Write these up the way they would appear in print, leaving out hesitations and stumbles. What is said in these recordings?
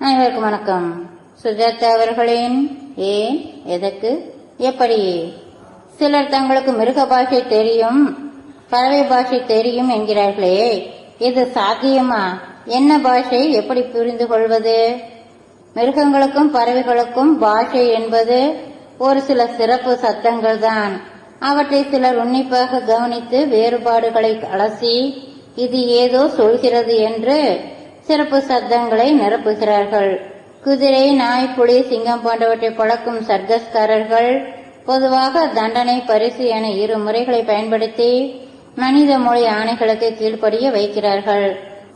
அனைவருக்கும் வணக்கம். சுஜாதா அவர்களின் ஏன், எதற்கு, எப்படி? சிலர் தங்களுக்கு மிருக பாஷை தெரியும், பறவை பாஷை தெரியும் என்கிறார்களே, இது சாத்தியமா? என்ன பாஷை, எப்படி புரிந்து கொள்வது? மிருகங்களுக்கும் பறவைகளுக்கும் பாஷை என்பது ஒரு சில சிறப்பு சத்தங்கள் தான். அவற்றை சிலர் உன்னிப்பாக கவனித்து வேறுபாடுகளை அலசி இது ஏதோ சொல்கிறது என்று சிறப்பு சத்தங்களை நிரப்புகிறார்கள். குதிரை, நாய், புலி, சிங்கம் போன்றவற்றை பழக்கும் சர்க்கஸ்காரர்கள் பொதுவாக தண்டனை, பரிசு என இரு முறைகளை பயன்படுத்தி மனித மொழி ஆணைகளுக்கு கீழ்ப்படிய வைக்கிறார்கள்.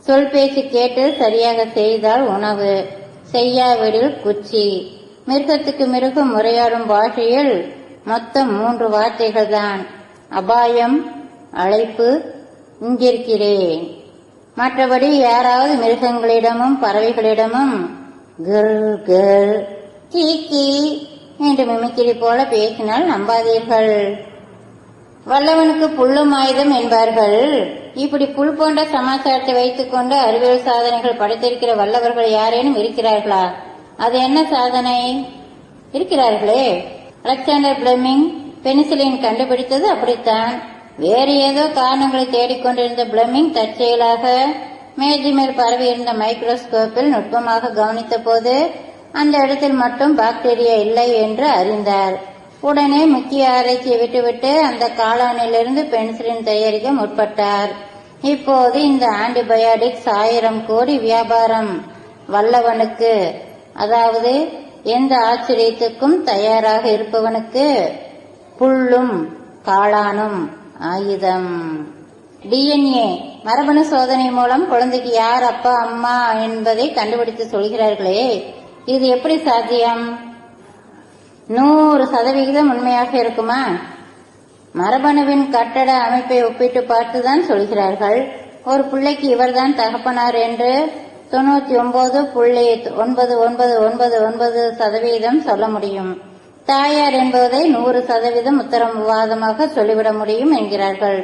சொல் பேச்சு கேட்டு சரியாக செய்தால் உணவு, செய்யாவிடில் குச்சி. மிருகத்துக்கு மிருகம் உரையாடும் பாஷையில் மொத்தம் 3 வார்த்தைகள் தான். அபாயம், அழைப்பு, இங்கிருக்கிறேன். மற்றபடி யாராவது மிருகங்களிடமும் பறவைகளிடமும் கர் கர், கீ கீ என்று மிமிக்கிரி போல பேசினால் நம்பாதீர்கள். வல்லவனுக்கு புல்லும் ஆயுதம் என்பார்கள். இப்படி புல் போன்ற சமாச்சாரத்தை வைத்துக் கொண்டு அறிவியல் சாதனைகள் படைத்திருக்கிற வல்லவர்கள் யாரேனும் இருக்கிறார்களா? அது என்ன சாதனை? இருக்கிறார்களே. அலெக்சாண்டர் பிளெமிங் பெனிசிலின் கண்டுபிடித்தது அப்படித்தான். வேறு ஏதோ காரணங்களை தேடிக்கொண்டிருந்த பிளெமிங் தற்செயலாக மேஜை மேல் பரவி இருந்த மைக்ரோஸ்கோப்பில் நுட்பமாக கவனித்த போது அந்த இடத்தில் மட்டும் பாக்டீரியா இல்லை என்று அறிந்தார். உடனே முக்கிய ஆராய்ச்சியை விட்டுவிட்டு அந்த காளானிலிருந்து பென்சிலின் தயாரிக்க முற்பட்டார். இப்போது இந்த ஆன்டிபயாட்டிக்ஸ் 1000 கோடி வியாபாரம். வல்லவனுக்கு, அதாவது எந்த ஆச்சரியத்துக்கும் தயாராக இருப்பவனுக்கு புல்லும் காளானும் ஆயுதம். டிஎன்ஏ மரபணு சோதனை மூலம் குழந்தைக்கு யார் அப்பா அம்மா என்பதை கண்டுபிடித்து சொல்கிறார்களே, இது எப்படி சாத்தியம்? 100% உண்மையாக இருக்குமா? மரபணுவின் கட்டட அமைப்பை ஒப்பிட்டு பார்த்துதான் சொல்கிறார்கள். ஒரு பிள்ளைக்கு இவர்தான் தகப்பனார் என்று 99.99999% சொல்ல முடியும். தாயார் என்பதை 100% உத்தரவாதமாக சொல்லிவிட முடியும் என்கிறார்கள்.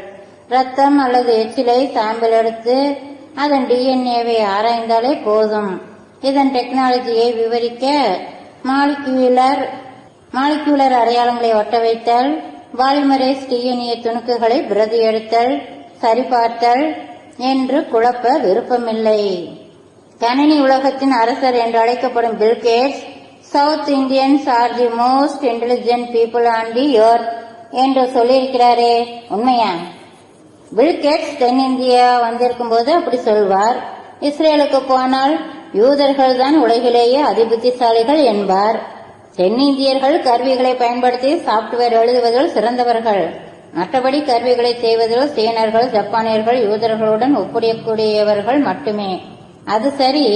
ரத்தம் அல்லது எச்சிலை சாம்பிள் எடுத்து அதன் டிஎன்ஏவை ஆராய்ந்தாலே போதும். இதன் டெக்னாலஜியை விவரிக்க மாலிக்யூலர் அடையாளங்களை ஒட்ட வைத்தல், பாலிமரேஸ் டிஎன்ஏ துணுக்குகளை பிரதி எடுத்தல், சரிபார்த்தல் என்று குழப்ப விருப்பமில்லை. கணினி உலகத்தின் அரசர் என்று அழைக்கப்படும் Bill Gates south Indians are the most intelligent people on the earth என்று சொல்லியிருக்கிறாரே, உண்மையா? பில்கேட்ஸ் தென்னிந்தியா வந்திருக்கும் போது அப்படி சொல்வார். இஸ்ரேலுக்கு போனால் யூதர்கள் தான் உலகிலேயே அதிபுத்திசாலிகள் என்பார். தென்னிந்தியர்கள் கருவிகளை பயன்படுத்தி சாப்ட்வேர் எழுதுவதில் சிறந்தவர்கள். மற்றபடி கருவிகளை செய்வதில் சீனர்கள், ஜப்பானியர்கள் யூதர்களுடன் ஒப்புடையக்கூடியவர்கள் மட்டுமே. அது சரி,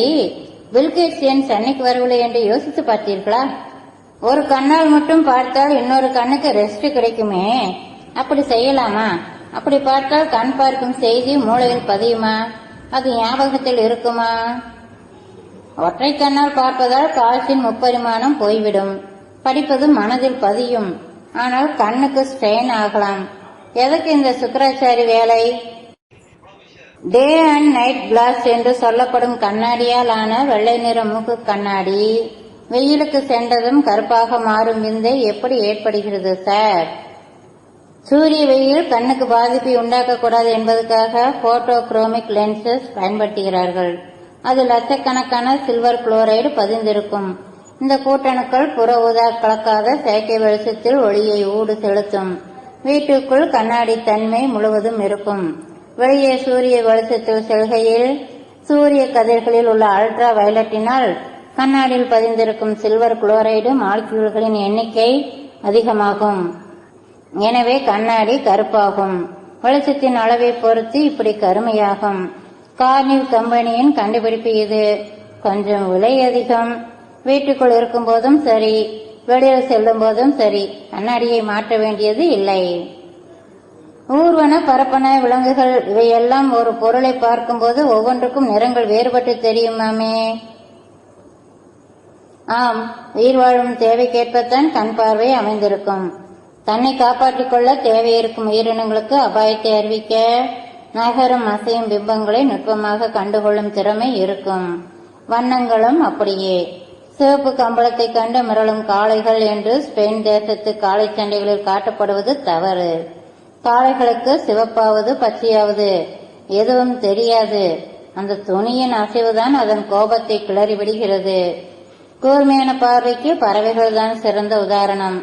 பில்கேட்ஸ் ஏன் சென்னைக்கு வரவில்லை என்று யோசித்து பார்த்தீர்களா? ஒரு கண்ணால் மட்டும் பார்த்தால் இன்னொரு கண்ணுக்கு ரெஸ்ட் கிடைக்குமே, அப்படி செய்யலாமா? அப்படி பார்த்தால் கண் பார்க்கும் செய்தி மூளையில் பதியுமா? அது ஞாபகத்தில் இருக்குமா? ஒற்றை கண்ணால் பார்ப்பதால் கால்சின் முப்பரிமாணம் போய்விடும். படிப்பது மனதில் பதியும். ஆனால் கண்ணுக்கு ஸ்ட்ரெயின் ஆகலாம். எதற்கு இந்த சுக்கராச்சாரி வேலை? டே அண்ட் நைட் கிளாஸ் என்று சொல்லப்படும் கண்ணாடியால் ஆன வெள்ளை நிற மூக்கு கண்ணாடி வெயிலுக்கு சென்றதும் கருப்பாக மாறும் விந்தை எப்படி ஏற்படுகிறது சார்? சூரிய வெயில் கண்ணுக்கு பாதிப்பை உண்டாக்கக்கூடாது என்பதற்காக போட்டோக்ரோமிக் லென்சஸ் பயன்படுத்துகிறார்கள். அது லட்சக்கணக்கான சில்வர் குளோரைடு பதிந்திருக்கும். இந்த கூட்டணுக்கள் புற ஊதா கலக்காத செயற்கை வெளிச்சத்தில் ஒளியை ஊடு செலுத்தும். வீட்டுக்குள் கண்ணாடி தன்மை முழுவதும் இருக்கும். வெளியே சூரிய வெளிச்சத்தில் செல்கையில் சூரிய கதிர்களில் உள்ள அல்ட்ரா வயலட்டினால் கண்ணாடியில் பதிந்திருக்கும் சில்வர் குளோரைடு மாலிக்யூல்களின் எண்ணிக்கை அதிகமாகும். எனவே கண்ணாடி கருப்பாகும். வெளிச்சத்தின் அளவை பொறுத்து இப்படி கருமையாகும். கார்னிவ் கம்பெனியின் கண்டுபிடிப்பு இது. கொஞ்சம் விலை அதிகம். வீட்டுக்குள் இருக்கும் போதும் சரி, வெளியில் செல்லும் போதும் சரி, கண்ணாடியை மாற்ற வேண்டியது இல்லை. ஊர்வன, பரப்பன, விலங்குகள் இவையெல்லாம் ஒரு பொருளை பார்க்கும்போது ஒவ்வொன்றுக்கும் நிறங்கள் வேறுபட்டு தெரியுமாமே. ஆம், உயிர் வாழும் தேவைக்கேற்பத்தான் கண் பார்வை அமைந்திருக்கும். தன்னை காப்பாற்றிக் கொள்ள தேவையிருக்கும் உயிரினங்களுக்கு அபாயத்தை அறிவிக்க நகரும் அசையும் பிம்பங்களை நுட்பமாக கண்டுகொள்ளும் திறமை இருக்கும். வண்ணங்களும் அப்படியே. சிவப்பு கம்பளத்தை கண்டு மிரளும் காளைகள் என்று ஸ்பெயின் தேசத்து காளை சண்டைகளில் காட்டப்படுவது தவறு. காளைகளுக்கு சிவப்பாவது பச்சையாவது எதுவும் தெரியாது. அந்த துணியின் அசைவுதான் அதன் கோபத்தை கிளறி விடுகிறது. கூர்மையான பார்வைக்கு பறவைகள் தான் சிறந்த உதாரணம்.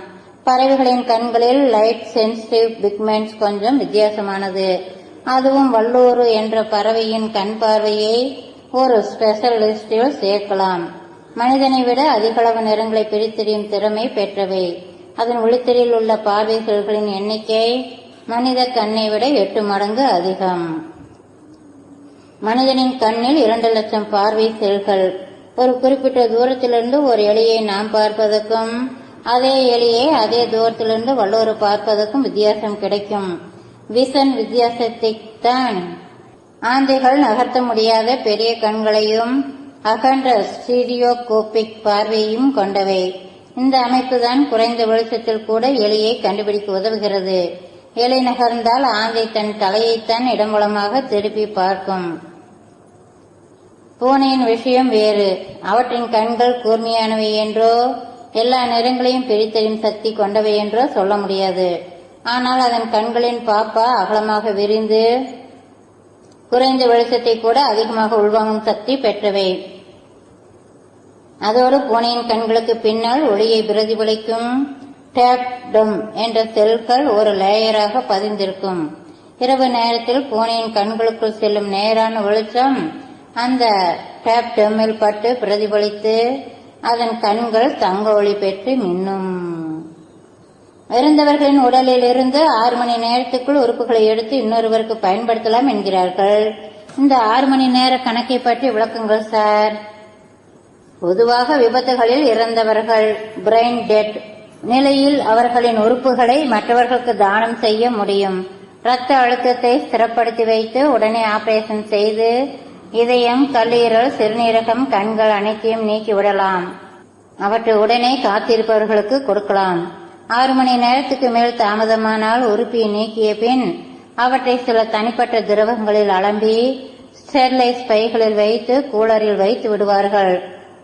பறவைகளின் கண்களில் லைட் சென்சிட்டிவ் பிக்மெண்ட்ஸ் கொஞ்சம் வித்தியாசமானது. அதுவும் வல்லூறு என்ற பறவையின் கண் பார்வையை ஒரு ஸ்பெஷல் லிஸ்டில் சேர்க்கலாம். மனிதனை விட அதிகளவு நிறங்களை பிரித்தெறியும் திறமை பெற்றவை. அதன் விழித்திரையில் உள்ள பார்வை செல்களின் எண்ணிக்கை மனித கண்ணை விட 8 மடங்கு அதிகம். மனிதனின் கண்ணில் 2 லட்சம் பார்வை செல்கள். ஒரு குறிப்பிட்ட தூரத்திலிருந்து ஒரு எலியை நாம் பார்ப்பதற்கும் அதே எலியை அதே தூரத்திலிருந்து வல்லூறு பார்ப்பதற்கும் வித்தியாசம் கிடைக்கும். விஷன் வித்தியாசத்தைத்தான். ஆந்தைகள் நகர்த்த முடியாத பெரிய கண்களையும் அகன்ற ஸ்டீரியோகோபிக் பார்வையும் கொண்டவை. இந்த அமைப்புதான் குறைந்த வெளிச்சத்தில் கூட எலியை கண்டுபிடிக்க உதவுகிறது. எலி நகர்ந்தால் ஆந்தை தன் தலையைத்தான் இடம்பலமாக திருப்பி பார்க்கும். பூனையின் விஷயம் வேறு. அவற்றின் கண்கள் கூர்மையானவை என்றோ எல்லா நிறங்களையும் பிரித்தறியும் சக்தி கொண்டவை என்றோ சொல்ல முடியாது. ஆனால் அதன் கண்களின் பாப்பா அகலமாக விரிந்து குறைந்த வெளிச்சத்தை கூட அதிகமாக உள்வாங்கும் சக்தி பெற்றவை. அதோடு பூனையின் கண்களுக்கு பின்னால் ஒளியை பிரதிபலிக்கும் டேப்டம் என்ற செல்கள் ஒரு லேயராக பதிந்திருக்கும். இரவு நேரத்தில் பூனையின் கண்களுக்குள் செல்லும் நேரான வெளிச்சம் அந்த டேப்டமில் பட்டு பிரதிபலித்து அதன் கண்கள் தங்க ஒளி பெற்று மின்னும். இறந்தவர்களின் உடலில் இருந்து 6 மணி நேரத்துக்குள் உறுப்புகளை எடுத்து இன்னொருவருக்கு பயன்படுத்தலாம் என்கிறார்கள். இந்த 6 மணி நேர கணக்கை பற்றி விளக்குங்கள் சார். பொதுவாக விபத்துகளில் இறந்தவர்கள் பிரெயின் டெட் நிலையில் அவர்களின் உறுப்புகளை மற்றவர்களுக்கு தானம் செய்ய முடியும். இரத்த அழுத்தத்தை ஸ்திரப்படுத்தி வைத்து உடனே ஆபரேஷன் செய்து இதயம், கல்லீரல், சிறுநீரகம், கண்கள் அனைத்தையும் நீக்கிவிடலாம். அவற்றை உடனே காத்திருப்பவர்களுக்கு கொடுக்கலாம். 6 மணி நேரத்துக்கு மேல் தாமதமானால் உறுப்பியை நீக்கிய பின் அவற்றை சில தனிப்பட்ட திரவங்களில் அலம்பி ஸ்டெர்லைஸ் பைகளில் வைத்து கூலரில் வைத்து விடுவார்கள்.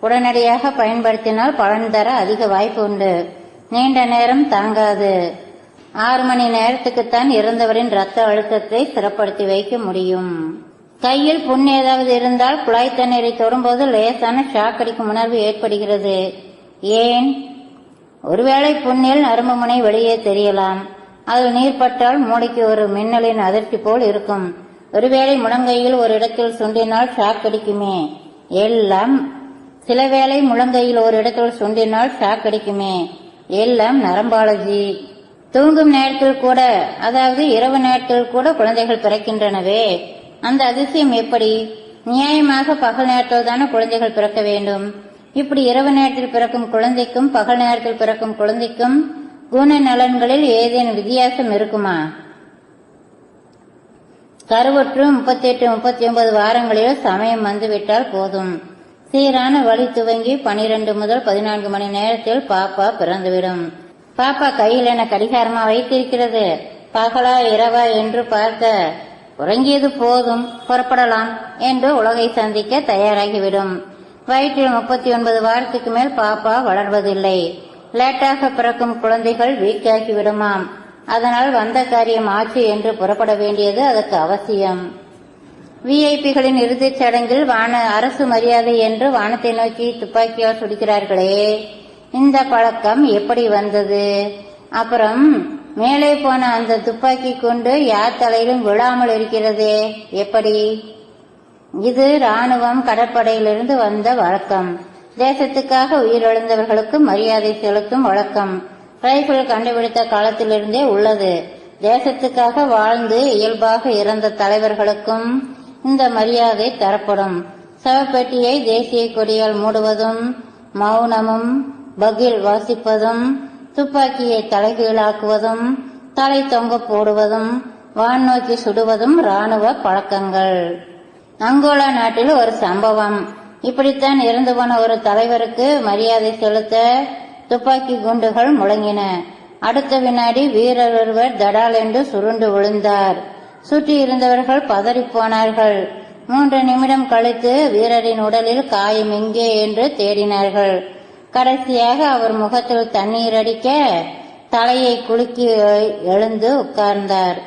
உடனடியாக பயன்படுத்தினால் பலன் தர அதிக வாய்ப்பு உண்டு. நீண்ட நேரம் தாங்காது. 6 மணி நேரத்துக்குத்தான் இறந்தவரின் இரத்த அழுத்தத்தை ஸ்திரப்படுத்தி வைக்க முடியும். கையில் புண் ஏதாவது இருந்தால் குழாய் தண்ணீரை தொடும்போது லேசான ஷாக் அடிக்கும் உணர்வு ஏற்படுகிறது. ஏன்? ஒருவேளை புண்ணில் நரம்பு முனை வெளியே தெரியலாம். அதில் நீர் பட்டால் மூளைக்கு ஒரு மின்னலின் அதிர்ச்சி போல் இருக்கும். ஒருவேளை முழங்கையில் ஒரு இடத்தில் சுண்டினால் ஷாக் அடிக்குமே எல்லாம். சில வேளை முழங்கையில் ஒரு இடத்தில் சுண்டினால் ஷாக் அடிக்குமே எல்லாம் நரம்பாலஜி. தூங்கும் நேரத்தில் கூட, அதாவது இரவு நேரத்தில் கூட குழந்தைகள் பிறக்கின்றனவே, அந்த அதிசயம் எப்படி? நியாயமாக பகல் நேரத்தில் தானே குழந்தைகள் பிறக்க வேண்டும். இப்படி இரவு நேரத்தில் பிறக்கும் குழந்தைக்கும் பகல் நேரத்தில் பிறக்கும் குழந்தைக்கும் குணநலன்களில் ஏதேனும் வித்தியாசம் இருக்குமா? கருவுற்று 38-39 வாரங்களில் சமயம் வந்துவிட்டால் போதும். சீரான வழி துவங்கி 12 முதல் 14 மணி நேரத்தில் பாப்பா பிறந்துவிடும். பாப்பா கையில் என கடிகாரமா வைத்திருக்கிறது? பகலா இரவா என்று பார்க்க உறங்கியது போதும், புறப்படலாம் என்று உலகை சந்திக்க தயாராகிவிடும். வயிற்றில் 39 வாரத்துக்கு மேல் பாப்பா வளர்வதில்லை. லேட்டாக பிறக்கும் குழந்தைகள் வீக்காகி விடுமாம். அதனால் வந்த காரியம் ஆச்சு என்று புறப்பட வேண்டியது அதற்கு அவசியம். விஐபிகளின் இறுதிச் சடங்கில் அரசு மரியாதை என்று வானத்தை நோக்கி துப்பாக்கியால் சுடுகிறார்களே, இந்த பழக்கம் எப்படி வந்தது? அப்புறம் மேலே போன அந்த துப்பாக்கி கொண்டு யார் தலையிலும் விழாமல் இருக்கிறதே எப்படி? இது ராணுவம், கடற்படையிலிருந்து வந்த வழக்கம். தேசத்துக்காக உயிரிழந்தவர்களுக்கு மரியாதை செலுத்தும் வழக்கம் ரைபிள் கண்டுபிடித்த காலத்திலிருந்தே உள்ளது. தேசத்துக்காக வாழ்ந்து இயல்பாக இறந்த தலைவர்களுக்கும் இந்த மரியாதை தரப்படும். சவப்பெட்டியை தேசிய கொடியால் மூடுவதும், மௌனமும், பகில் வாசிப்பதும், துப்பாக்கியை தலைகீழாக்குவதும், தலை தொங்க போடுவதும், வான் நோக்கி சுடுவதும் ராணுவ பழக்கங்கள். அங்கோலா நாட்டில் ஒரு சம்பவம். இப்படித்தான் இறந்து போன ஒரு தலைவருக்கு மரியாதை செலுத்த துப்பாக்கி குண்டுகள் முழங்கின. அடுத்த வினாடி வீரர் ஒருவர் தடால் என்று சுருண்டு விழுந்தார். சுற்றி இருந்தவர்கள் பதறிப்போனார்கள். 3 நிமிடம் கழித்து வீரரின் உடலில் காயம் எங்கே என்று தேடினார்கள். கடைசியாக அவர் முகத்தில் தண்ணீர் அடிக்க தலையை குலுக்கி எழுந்து உட்கார்ந்தார்.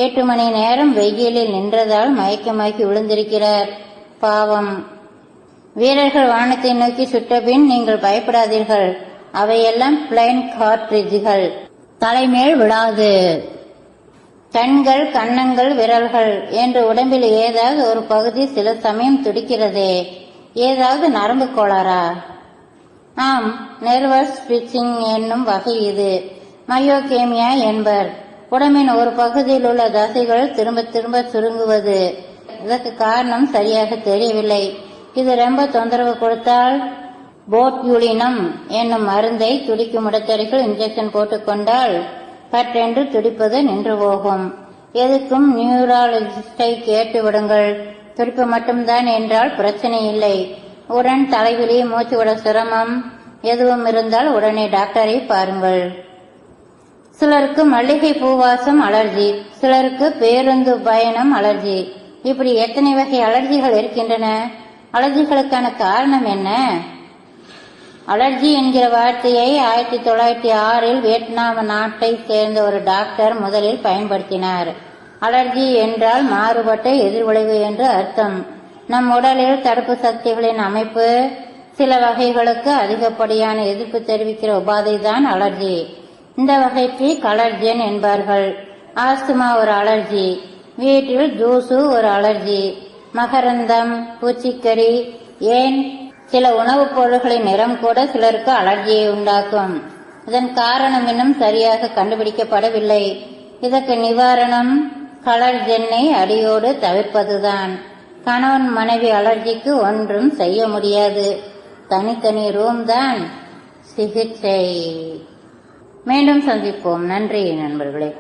8 மணி நேரம் வெயிலில் நின்றதால் மயக்கமாக்கி விழுந்திருக்கிறார். பாவம். வீரர்கள் வானத்தை நோக்கி சுட்டபின், நீங்கள் பயப்படாதீர்கள், அவையெல்லாம் பிளைன் கார்ட்ரிட்ஜ்கள், தலைமேல் விழாது. கண்கள், கன்னங்கள், விரல்கள் என்று உடம்பில் ஏதாவது ஒரு பகுதி சில சமயம் துடிக்கிறதே, ஏதாவது நரம்பு கோளாறா? ஆம், நெர்வஸ் ஸ்விட்சிங் என்னும் வகை இது. மயோகேமியா என்பர். உடம்பின் ஒரு பகுதியில் உள்ள தசைகள் திரும்ப திரும்ப சுருங்குவது. இதற்கு காரணம் சரியாக தெரியவில்லை. இது ரொம்ப தொந்தரவு கொடுத்தால் போட்யூலினம் என்னும் மருந்தை துடிக்கும் இடத்தடிகள் இன்ஜெக்ஷன் போட்டுக்கொண்டால் பற்றென்று துடிப்பது நின்று போகும். எதுக்கும் நியூராலஜிஸ்டை கேட்டு விடுங்கள். துடிப்பு மட்டும்தான் என்றால் பிரச்சனை இல்லை. உடன் தலைவலி, மூச்சுவிட சிரமம் எதுவும் இருந்தால் உடனே டாக்டரை பாருங்கள். சிலருக்கு மல்லிகை பூவாசம் அலர்ஜி, சிலருக்கு பேருந்து பயணம் அலர்ஜி. இப்படி எத்தனை வகை அலர்ஜிகள் இருக்கின்றன. அலர்ஜிகளுக்கான காரணம் என்ன? அலர்ஜி என்கிற வார்த்தையை 1906 வியட்நாம் நாட்டை சேர்ந்த ஒரு டாக்டர் முதலில் பயன்படுத்தினார். அலர்ஜி என்றால் மாறுபட்ட எதிர்விளைவு என்று அர்த்தம். நம் உடலில் தடுப்பு சக்திகளின் அமைப்பு சில வகைகளுக்கு அதிகப்படியான எதிர்ப்பு தெரிவிக்கிற உபாதைதான் அலர்ஜி. இந்த வகைக்கு கலர்ஜன் என்பார்கள். ஆஸ்துமா ஒரு அலர்ஜி, வீட்டில் தூசு ஒரு அலர்ஜி, மகரந்தம், பூச்சிக்கறி, ஏன் சில உணவுப் பொருள்களின் நிறம் கூட சிலருக்கு அலர்ஜியை உண்டாக்கும். இதன் காரணம் இன்னும் சரியாக கண்டுபிடிக்கப்படவில்லை. இதற்கு நிவாரணம் கலர்ஜென்னை அடியோடு தவிர்ப்பதுதான். கணவன் மனைவி அலர்ஜிக்கு ஒன்றும் செய்ய முடியாது. தனித்தனி ரூம் தான் சிகிச்சை. மீண்டும் சந்திப்போம். நன்றி நண்பர்களே.